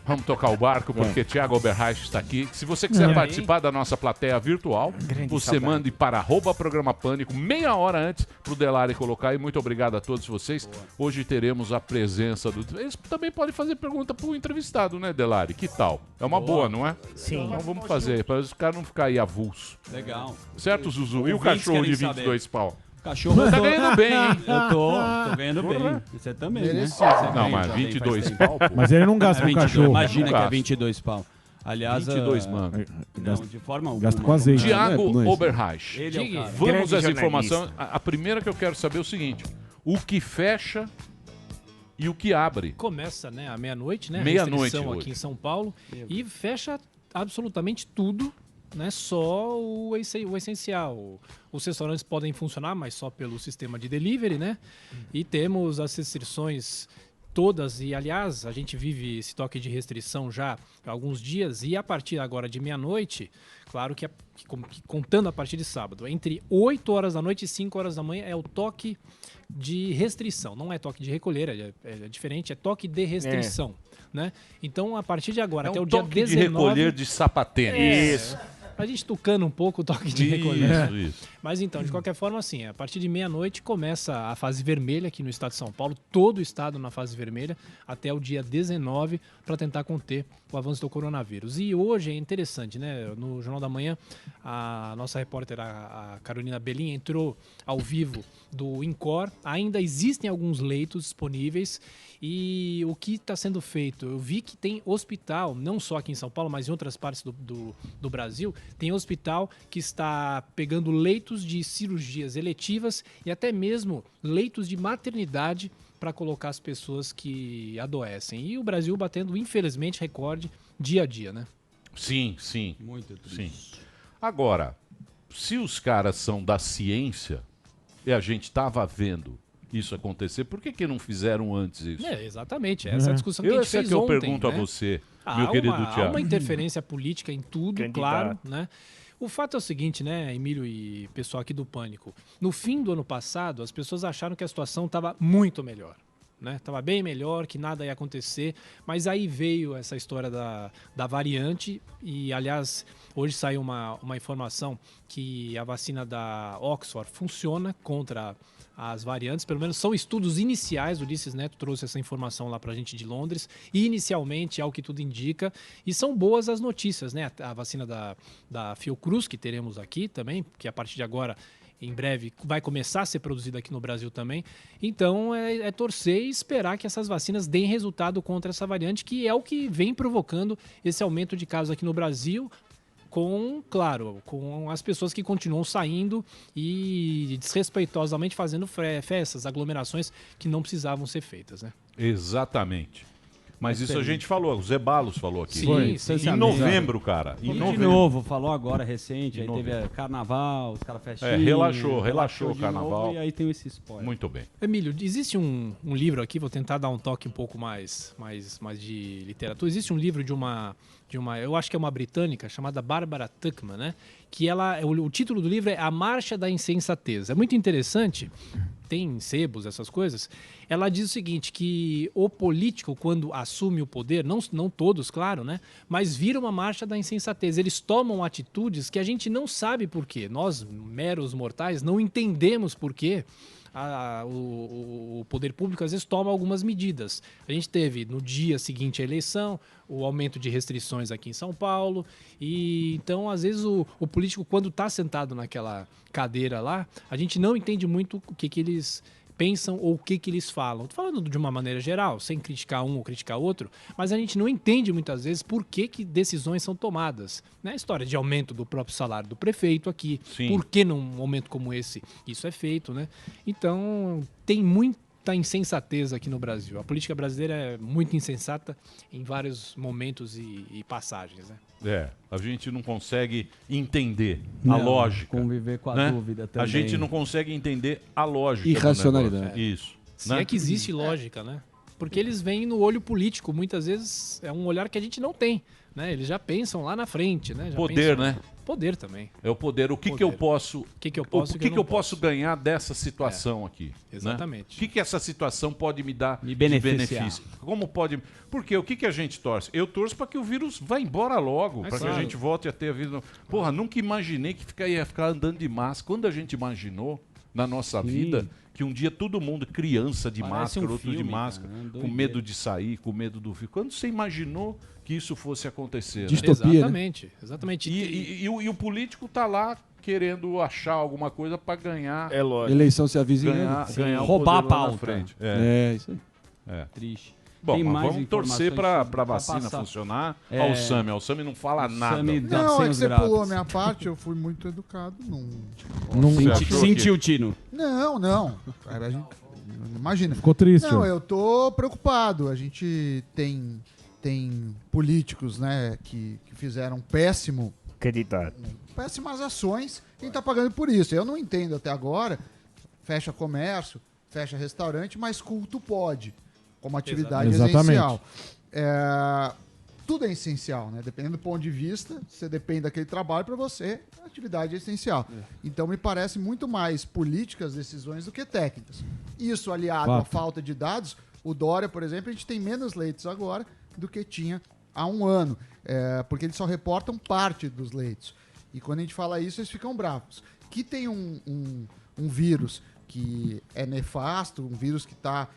Vamos tocar o barco, porque Thiago Oberreich está aqui. Se você quiser participar da nossa plateia virtual, você mande para @programa Pânico, meia hora antes, para o Delari colocar. E muito obrigado a todos vocês. Hoje teremos a presença do... Eles também podem fazer pergunta para o entrevistado, né, Delari? Que tal? É uma boa, não é? Sim. Então vamos fazer, para os caras não ficarem aí avulso. Legal. Certo, Zuzu? E o cachorro de 22 pau? Cachorro tá ganhando bem, hein? Eu tô ganhando bem. Você também, né? Não, mas 22 pau, pô. Mas ele não gasta com cachorro. Imagina que é 22 pau. Aliás, 22 mano. Não, de forma alguma. Gasta com azeite. Thiago Oberreich. Ele é o cara. Vamos às informações. A primeira que eu quero saber é o seguinte: o que fecha e o que abre? Começa, né, à meia-noite, né? Meia-noite restrição hoje. aqui em São Paulo e fecha absolutamente tudo, né? Só o essencial. Os restaurantes podem funcionar, mas só pelo sistema de delivery, né? E temos as restrições todas, e aliás, a gente vive esse toque de restrição já há alguns dias, e a partir agora de meia-noite, claro que contando a partir de sábado, entre 8 horas da noite e 5 horas da manhã é o toque de restrição. Não é toque de recolher, é diferente, é toque de restrição. Né? Então, a partir de agora, até o dia 19... toque de recolher de sapatênis. Isso. A gente tucando um pouco o toque de recolher. Isso. Mas então, de qualquer forma, assim, a partir de meia-noite começa a fase vermelha aqui no estado de São Paulo, todo o estado na fase vermelha, até o dia 19, para tentar conter o avanço do coronavírus. E hoje é interessante, né? No Jornal da Manhã, a nossa repórter, a Carolina Belin, entrou ao vivo do INCOR. Ainda existem alguns leitos disponíveis. E o que está sendo feito? Eu vi que tem hospital, não só aqui em São Paulo, mas em outras partes do Brasil, tem hospital que está pegando leitos de cirurgias eletivas e até mesmo leitos de maternidade para colocar as pessoas que adoecem. E o Brasil batendo, infelizmente, recorde dia a dia, né? Sim, sim. Muito triste. Sim. Agora, se os caras são da ciência e a gente estava vendo isso acontecer, por que não fizeram antes isso? Exatamente, essa é a discussão que a gente fez eu ontem. Pergunto né? a você, meu querido Thiago. Há uma interferência política em tudo, claro, né? O fato é o seguinte, né, Emílio e pessoal aqui do Pânico, no fim do ano passado, as pessoas acharam que a situação estava muito melhor. Né? Tava bem melhor, que nada ia acontecer, mas aí veio essa história da variante e, aliás, hoje saiu uma informação que a vacina da Oxford funciona contra as variantes, pelo menos são estudos iniciais, o Ulisses Neto trouxe essa informação lá pra gente de Londres, e inicialmente, ao que tudo indica, e são boas as notícias, né? A vacina da Fiocruz, que teremos aqui também, que a partir de agora, em breve, vai começar a ser produzida aqui no Brasil também. Então, é torcer e esperar que essas vacinas deem resultado contra essa variante, que é o que vem provocando esse aumento de casos aqui no Brasil, com as pessoas que continuam saindo e desrespeitosamente fazendo festas, aglomerações que não precisavam ser feitas, né? Exatamente. Mas isso a gente falou, o Zé Balos falou aqui. Sim. Em novembro, cara. De novo, falou agora, recente, aí teve carnaval, os caras festinhas. Relaxou o carnaval. Novo, e aí tem esse spoiler. Muito bem. Emílio, existe um livro aqui, vou tentar dar um toque um pouco mais de literatura. Existe um livro de uma, eu acho que é uma britânica, chamada Barbara Tuchman, né? Que o título do livro é A Marcha da Insensatez. É muito interessante, tem sebos, essas coisas. Ela diz o seguinte, que o político, quando assume o poder, não todos, claro, né? Mas vira uma marcha da insensatez. Eles tomam atitudes que a gente não sabe por quê. Nós, meros mortais, não entendemos por quê. O poder público às vezes toma algumas medidas. A gente teve no dia seguinte à eleição o aumento de restrições aqui em São Paulo e então às vezes o político, quando está sentado naquela cadeira lá, a gente não entende muito o que eles pensam ou o que eles falam. Estou falando de uma maneira geral, sem criticar um ou criticar outro, mas a gente não entende muitas vezes por que decisões são tomadas. Né? A história de aumento do próprio salário do prefeito aqui, Sim. Por que num momento como esse isso é feito, né? Então tem muita insensatez aqui no Brasil. A política brasileira é muito insensata em vários momentos e passagens, né? A gente não consegue entender a lógica. Conviver com a dúvida também. A gente não consegue entender a lógica. Irracionalidade. Isso. Se é que existe lógica, né? Porque eles vêm no olho político, muitas vezes é um olhar que a gente não tem, né? Eles já pensam lá na frente, né? Poder, né? poder também. É o poder. O que eu posso... O que eu posso ganhar dessa situação aqui? Exatamente. Né? O que essa situação pode me dar de benefício? Como pode... Porque o que a gente torce? Eu torço para que o vírus vá embora logo, para que a gente volte a ter a vida... Porra, nunca imaginei que ia ficar andando de máscara. Quando a gente imaginou na nossa vida que um dia todo mundo, criança de máscara, outro de máscara, com medo de sair, com medo do vírus. Quando você imaginou que isso fosse acontecer? Distopia, exatamente. E o político tá lá querendo achar alguma coisa para ganhar. É lógico. Eleição se avizinha. Ganhar roubar a pauta. Isso aí. Triste. Bom, mas vamos torcer para a vacina funcionar. Olha o Sami não fala nada. Não, é que você pulou a minha parte, eu fui muito educado. Sentiu o tino. Não. Imagina. Ficou triste. Não, eu tô preocupado. A gente tem políticos, né, que fizeram péssimas ações e a gente tá pagando por isso. Eu não entendo até agora. Fecha comércio, fecha restaurante, mas culto pode. Como atividade essencial. Tudo é essencial, né? Dependendo do ponto de vista, você depende daquele trabalho, para você, a atividade é essencial. Então, me parece muito mais políticas decisões do que técnicas. Isso aliado à falta de dados, o Dória, por exemplo, a gente tem menos leitos agora do que tinha há um ano, porque eles só reportam parte dos leitos. E quando a gente fala isso, eles ficam bravos. Que tem um vírus que é nefasto, um vírus que está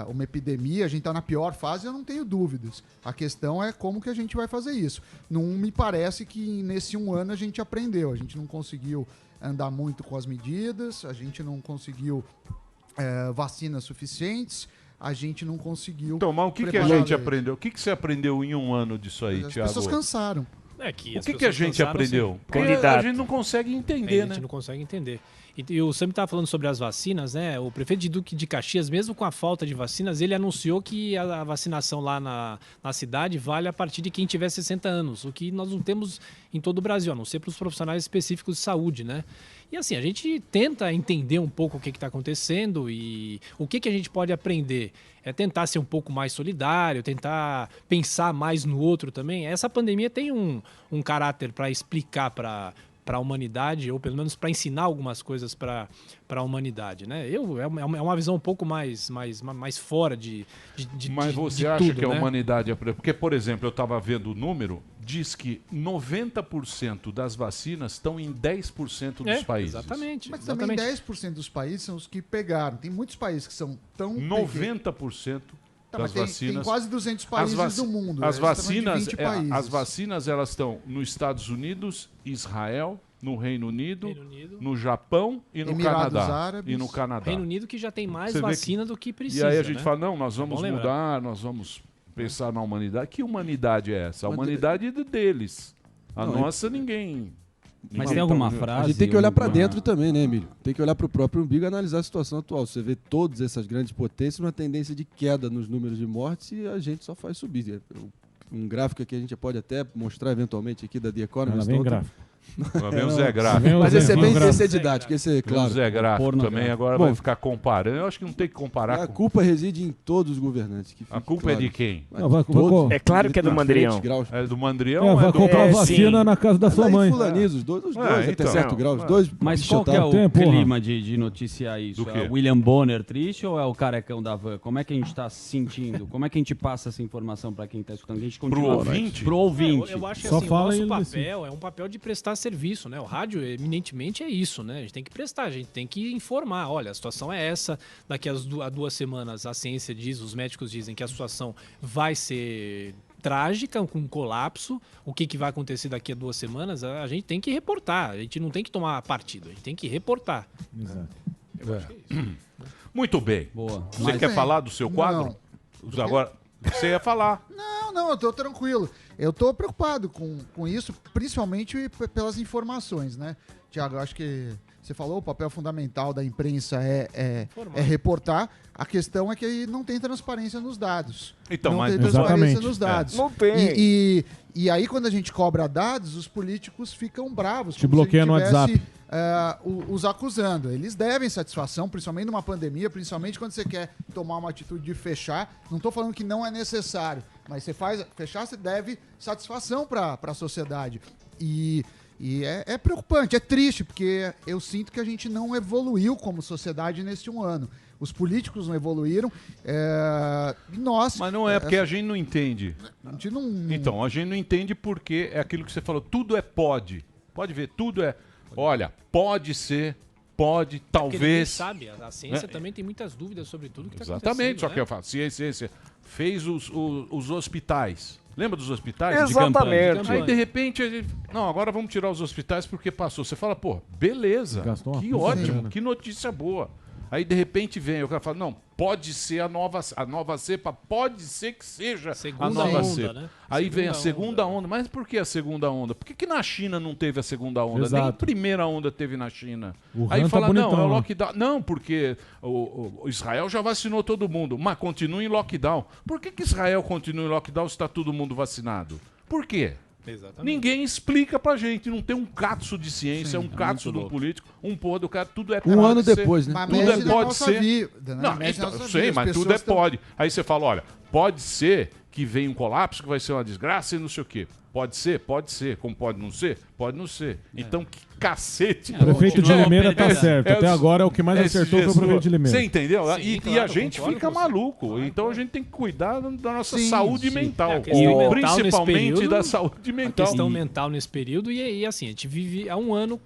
uma epidemia, a gente está na pior fase, eu não tenho dúvidas. A questão é como que a gente vai fazer isso. Não me parece que nesse um ano a gente aprendeu, a gente não conseguiu andar muito com as medidas, a gente não conseguiu vacinas suficientes, a gente não conseguiu... Então, mas o que a gente aprendeu? O que você aprendeu em um ano disso aí, Thiago? As pessoas cansaram. O que a gente aprendeu? A gente não consegue entender, A gente não consegue entender. E o Sam estava falando sobre as vacinas, né? O prefeito de Duque de Caxias, mesmo com a falta de vacinas, ele anunciou que a vacinação lá na cidade vale a partir de quem tiver 60 anos, o que nós não temos em todo o Brasil, a não ser para os profissionais específicos de saúde, né? E assim, a gente tenta entender um pouco o que está acontecendo e o que a gente pode aprender. É tentar ser um pouco mais solidário, tentar pensar mais no outro também. Essa pandemia tem um caráter para explicar para a humanidade, ou pelo menos para ensinar algumas coisas para a humanidade, né? É uma visão um pouco mais fora de Mas você de acha tudo, que a né? humanidade... Porque, por exemplo, eu estava vendo o número, diz que 90% das vacinas estão em 10% dos países. Exatamente. Mas também 10% dos países são os que pegaram. Tem muitos países que são tão... 90% das vacinas... Tem quase 200 países do mundo. As vacinas, elas estão nos Estados Unidos, Israel, no Reino Unido, no Japão e no Canadá. Reino Unido que já tem mais vacina do que precisa. E aí a gente né? fala, não, nós vamos mudar, nós vamos pensar na humanidade. Que humanidade é essa? A humanidade é deles. A nossa, ninguém... Mas tem alguma frase... A gente tem que olhar para dentro também, né, Emílio? Tem que olhar para o próprio umbigo e analisar a situação atual. Você vê todas essas grandes potências, uma tendência de queda nos números de mortes e a gente só faz subir. Um gráfico que a gente pode até mostrar eventualmente aqui da The Economist. Lá vem o Zé Gráfico. Mas esse é didático, esse é claro. O Zé Gráfico também, agora vai ficar comparando. Eu acho que não tem que comparar. A culpa reside em todos os governantes. A culpa é de quem? É claro que é do Mandrião. É do Mandrião? Vai comprar vacina na casa da sua mãe. Fulaniza, os dois até certo grau. Mas qual que é o clima de noticiar isso? É o William Bonner triste ou é o carecão da van? Como é que a gente está se sentindo? Como é que a gente passa essa informação para quem está escutando? A gente continua Pro ouvinte? Eu acho que assim, o nosso papel é um papel de prestar serviço, né? O rádio, eminentemente, é isso, né? A gente tem que prestar, a gente tem que informar. Olha, a situação é essa, daqui a 2 semanas a ciência diz, os médicos dizem que a situação vai ser trágica, com um colapso. O que vai acontecer daqui a 2 semanas, a gente tem que reportar, a gente não tem que tomar partido, a gente tem que reportar. Exato. Eu acho que é isso. Muito bem. Boa. Você quer falar do seu quadro? Agora, você ia falar. Não, eu tô tranquilo. Eu tô preocupado com isso, principalmente pelas informações, né? Tiago, eu acho que você falou, o papel fundamental da imprensa é reportar. A questão é que não tem transparência nos dados. Então, não mas tem transparência nos dados. Não tem. E aí, quando a gente cobra dados, os políticos ficam bravos. Te bloqueia no WhatsApp. Os acusando. Eles devem satisfação, principalmente numa pandemia, principalmente quando você quer tomar uma atitude de fechar. Não estou falando que não é necessário, mas fechar, você deve satisfação para a sociedade. E E é preocupante, é triste, porque eu sinto que a gente não evoluiu como sociedade nesse um ano. Os políticos não evoluíram. E nós... Mas não é porque a gente não entende. A gente não... Então, a gente não entende porque é aquilo que você falou. Tudo é pode. Pode ver, tudo é... Olha, pode ser, pode, talvez... Ninguém sabe, a ciência também tem muitas dúvidas sobre tudo que está acontecendo. Exatamente, só que eu falo, ciência fez os hospitais. Lembra dos hospitais? Exatamente. Aí, de repente, a gente... Não, agora vamos tirar os hospitais porque passou. Você fala, pô, beleza, que ótimo, que notícia boa. Aí, de repente, vem o cara fala, não, pode ser a nova cepa, pode ser que seja a nova cepa. Né? Aí vem a segunda onda. Mas por que a segunda onda? Por que na China não teve a segunda onda? Nem a primeira onda teve na China. Aí fala, não, é o lockdown. Não, porque o Israel já vacinou todo mundo, mas continua em lockdown. Por que Israel continua em lockdown se está todo mundo vacinado? Por quê? Exatamente. Ninguém explica pra gente, não tem um catso de ciência, um catso do político, um porra do cara, tudo é pode. Um ano depois, né? Tudo pode ser. Não, então, sei, mas tudo é pode. Aí você fala, olha, pode ser que venha um colapso, que vai ser uma desgraça e não sei o quê. Pode ser, como pode não ser, pode não ser. Então, que cacete. O prefeito de Limeira tá certo. Até agora, o que mais acertou foi o prefeito de Limeira. Você entendeu? Sim, e a gente fica maluco. Então, a gente tem que cuidar da nossa saúde mental. Principalmente da saúde mental. A questão mental nesse período. E assim, a gente vive há um ano,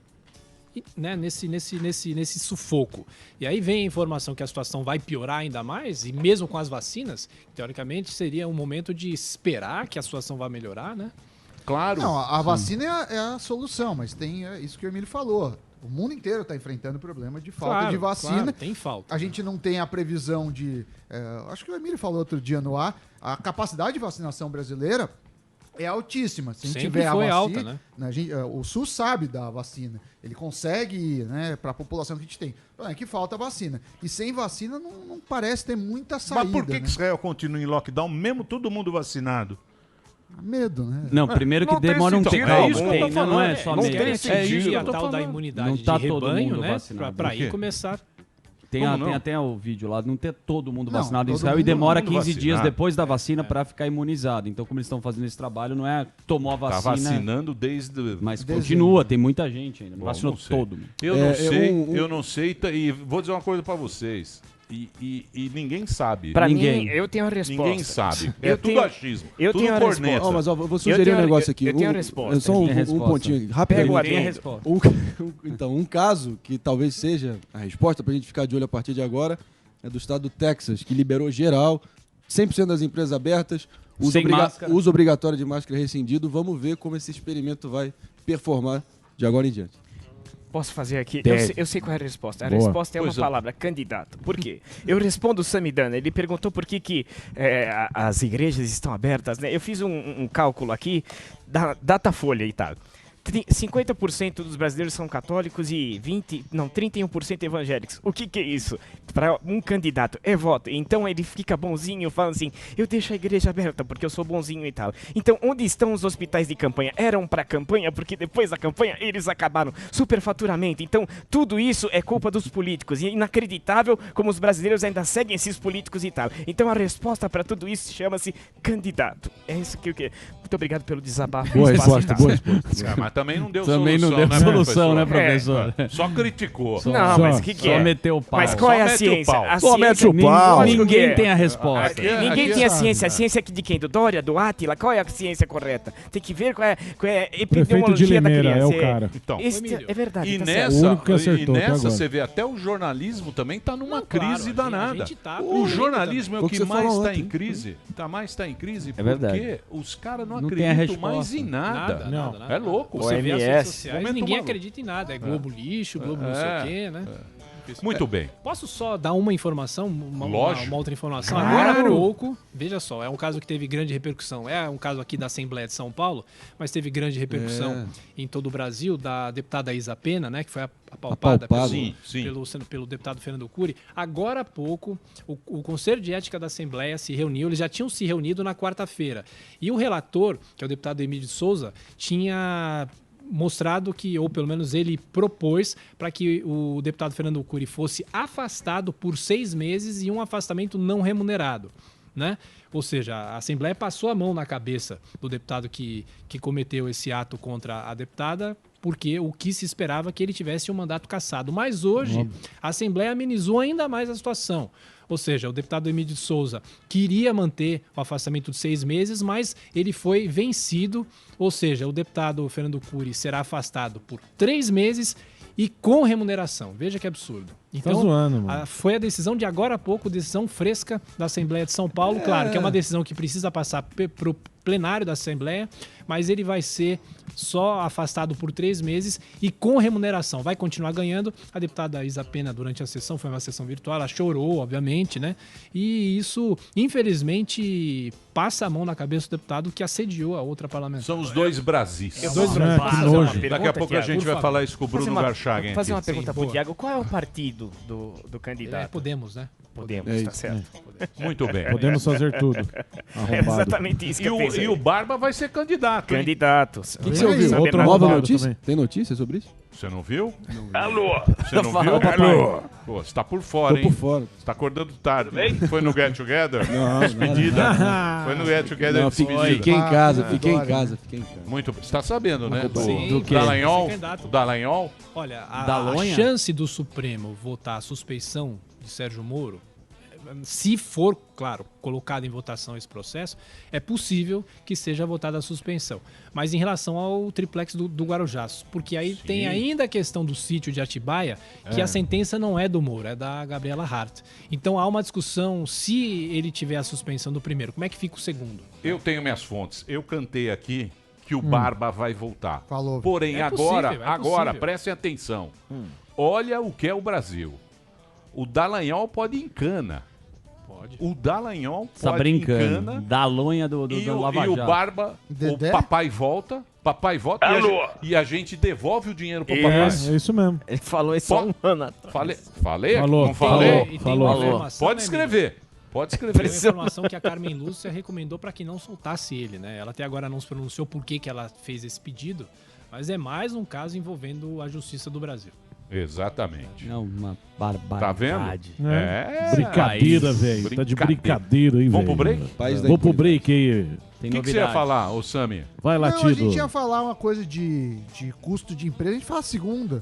né, nesse sufoco. E aí vem a informação que a situação vai piorar ainda mais, e mesmo com as vacinas, teoricamente seria um momento de esperar que a situação vá melhorar, né? Claro. Não, a vacina é a solução, mas tem isso que o Emílio falou. O mundo inteiro está enfrentando o problema de falta de vacina. Claro, tem falta. A gente não tem a previsão de... acho que o Emílio falou outro dia no ar, a capacidade de vacinação brasileira é altíssima. Se sempre tiver foi a vacina, alta, né? O SUS sabe da vacina. Ele consegue ir, né, para a população que a gente tem. É que falta vacina. E sem vacina não parece ter muita saída. Mas por que Israel continua em lockdown, mesmo todo mundo vacinado? Medo, né? Não, primeiro que demora um tempo. Não é só medo. É isso a tal da imunidade de rebanho, né? Para aí começar... Tem até o vídeo lá, não ter todo mundo vacinado em Israel e demora 15 dias depois da vacina para ficar imunizado. Então, como eles estão fazendo esse trabalho, não é tomou a vacina... Tá vacinando desde... Mas continua, tem muita gente ainda, não vacinou todo mundo. Eu não sei, e vou dizer uma coisa para vocês. E ninguém sabe. Pra mim, eu tenho a resposta. Ninguém sabe. Tudo achismo. Eu tudo tenho a corneta. Mas eu vou sugerir um negócio aqui. Eu tenho a resposta. Só um pontinho. Rapidamente. A resposta. Então, um caso que talvez seja a resposta pra gente ficar de olho a partir de agora é do estado do Texas, que liberou geral, 100% das empresas abertas, uso obrigatório de máscara rescindido. Vamos ver como esse experimento vai performar de agora em diante. Posso fazer aqui? Eu sei qual é a resposta. A resposta é uma palavra, candidato. Por quê? Eu respondo o Samidana. Ele perguntou por que as igrejas estão abertas, né? Eu fiz um cálculo aqui da Datafolha e tal. 50% dos brasileiros são católicos e 31% evangélicos. O que é isso? Para um candidato é voto. Então ele fica bonzinho, falando assim, eu deixo a igreja aberta porque eu sou bonzinho e tal. Então onde estão os hospitais de campanha? Eram para campanha porque depois da campanha eles acabaram superfaturamento. Então tudo isso é culpa dos políticos. E é inacreditável como os brasileiros ainda seguem esses políticos e tal. Então a resposta para tudo isso chama-se candidato. É isso que eu quero. Muito obrigado pelo desabafo. Boa resposta. Mas também não deu solução, né, professor? Só criticou. Não, mas o que é? Só meteu o pau. Mas qual é a ciência? Só mete o pau. Ninguém tem a resposta. Ninguém tem a ciência. A ciência é de quem? Do Dória? Do Átila? Qual é a ciência correta? Tem que ver qual é a epidemiologia da criança. É o cara. Então, é verdade. E tá nessa você vê até o jornalismo também está numa crise danada. O jornalismo é o que mais está em crise. Mais está em crise porque os caras não acreditam mais em nada. É louco. Você vê as redes sociais, ninguém acredita em nada. É Globo lixo, Globo não sei o quê, né? Muito bem. Posso só dar uma informação, uma outra informação? Claro. Agora há pouco, veja só, é um caso que teve grande repercussão. É um caso aqui da Assembleia de São Paulo, mas teve grande repercussão em todo o Brasil, da deputada Isa Pena, né, que foi apalpada pelo deputado Fernando Cury. Agora há pouco, o Conselho de Ética da Assembleia se reuniu, eles já tinham se reunido na quarta-feira. E o relator, que é o deputado Emílio de Souza, tinha mostrado que, ou pelo menos ele propôs, para que o deputado Fernando Cury fosse afastado por 6 meses e um afastamento não remunerado, né? Ou seja, a Assembleia passou a mão na cabeça do deputado que cometeu esse ato contra a deputada porque o que se esperava que ele tivesse um mandato cassado. Mas hoje, a Assembleia amenizou ainda mais a situação. Ou seja, o deputado Emílio de Souza queria manter o afastamento de 6 meses, mas ele foi vencido. Ou seja, o deputado Fernando Cury será afastado por 3 meses e com remuneração. Veja que absurdo. Então, tá zoando, mano. Foi a decisão de agora a pouco, decisão fresca da Assembleia de São Paulo. Claro que é uma decisão que precisa passar para o plenário da Assembleia, mas ele vai ser só afastado por 3 meses e com remuneração. Vai continuar ganhando. A deputada Isa Pena, durante a sessão, foi uma sessão virtual, ela chorou, obviamente, né? E isso, infelizmente, passa a mão na cabeça do deputado que assediou a outra parlamentar. São os dois Brasis. Daqui a pouco a gente vai falar isso com o Bruno Garchagen. Vou fazer uma pergunta pro Thiago. Qual é o partido do candidato? Podemos, né? Podemos, tá certo. Muito bem. Podemos fazer tudo. É exatamente isso que eu pensei. E o Barba vai ser candidato. Candidato. O que você ouviu? Outra nova notícia? Tem notícia sobre isso? Você não viu? Alô? Você não viu? Alô? Pô, você tá por fora, hein? Tô por fora. Você tá acordando tarde. Foi no Get Together? Não, despedida. Foi no Get Together despedida. Fiquei em casa, fiquei em casa. Muito bem. Você tá sabendo, né? Sim, do Dallagnol? O Dallagnol? Olha, a chance do Supremo votar a suspeição de Sérgio Moro, se for, claro, colocado em votação esse processo, é possível que seja votada a suspensão. Mas em relação ao triplex do Guarujá, porque aí tem ainda a questão do sítio de Atibaia, que a sentença não é do Moro, é da Gabriela Hart. Então há uma discussão, se ele tiver a suspensão do primeiro, como é que fica o segundo? Eu tenho minhas fontes. Eu cantei aqui que o Barba vai voltar. Falou. Porém, agora, prestem atenção. Olha o que é o Brasil. O Dallagnol pode ir em cana. O Dallagnol pode ir em cana. Dalonha do Lava Jato. E o Barba, o papai volta e a gente devolve o dinheiro pro papai. É isso mesmo. Ele falou isso há um ano atrás. Falei? Falou. Não falei? Falou. Pode escrever. Pode escrever. Tem uma informação que a Carmen Lúcia recomendou para que não soltasse ele, né? Ela até agora não se pronunciou por que ela fez esse pedido, mas é mais um caso envolvendo a Justiça do Brasil. Exatamente. Não, uma barbaridade. Tá vendo? Brincadeira, velho. Tá de brincadeira aí, velho. Vamos pro break? Vamos pro break aí. O que você ia falar, ô Sami? Vai, Latido. Não, a gente ia falar uma coisa de custo de empresa, a gente fala segunda.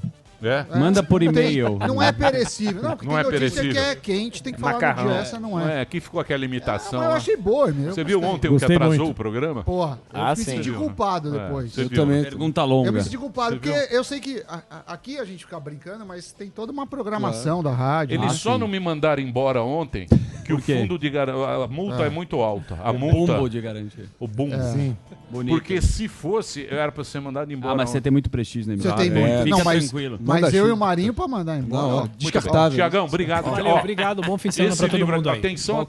Manda por e-mail. Não é perecível. Não, porque não é perecível. Que é quente, tem que falar no dia, essa não é. Aqui ficou aquela imitação. Eu achei boa, meu. Você viu ontem o que atrasou o programa? Porra, eu me senti culpado depois. Eu também. Pergunta longa. Eu me senti culpado, porque eu sei que aqui a gente fica brincando, mas tem toda uma programação da rádio. Eles só não me mandaram embora ontem, que o fundo de garantia, a multa é muito alta. A multa, bumbo de garantia. O bumbo. Sim. Bonito. Porque se fosse, era pra ser mandado embora. Mas você tem muito prestígio, né? Você tem muito. Fica não, tranquilo. Mas eu e o Marinho pra mandar embora. Não, descartável. Tiagão, obrigado. Valeu, obrigado. Bom fim de semana pra todo mundo aí. Atenção.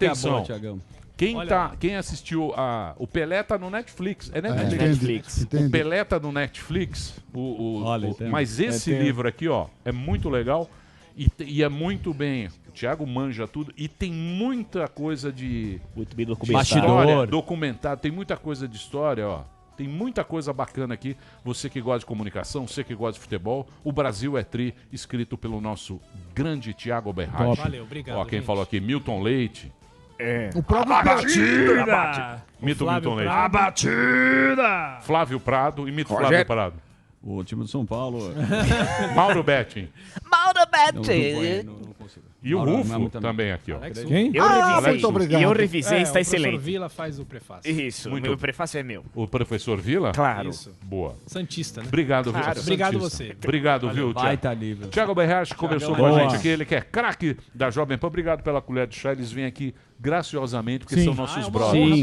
Quem assistiu o Pelé tá no Netflix. É Netflix. O Pelé tá no Netflix. Mas esse livro aqui, ó, é muito legal e é muito bem. O Thiago manja tudo e tem muita coisa de história, documentado, tem muita coisa de história, ó. Tem muita coisa bacana aqui. Você que gosta de comunicação, você que gosta de futebol, o Brasil é Tri, escrito pelo nosso grande Thiago Oberhard. Valeu, obrigado. Ó, quem falou aqui, Milton Leite. O próprio Milton Leite. A batida! Flávio Prado, imita Flávio Prado. O time do São Paulo. Mauro Betting. Não consigo. E o Rufo também aqui, ó. Quem? Muito obrigado. Eu revisei, está O excelente. professor Vila faz o prefácio. Isso, o meu prefácio é meu. O professor Vila? Claro. Isso. Boa. Santista, né? Obrigado, Claro. viu? Obrigado Santista. você. Obrigado, viu, Vai Thiago? tá livre. Thiago Oberhard conversou com a gente aqui, ele que é craque da Jovem Pan. Obrigado pela colher de chá. Eles vêm aqui graciosamente, porque são nossos brothers.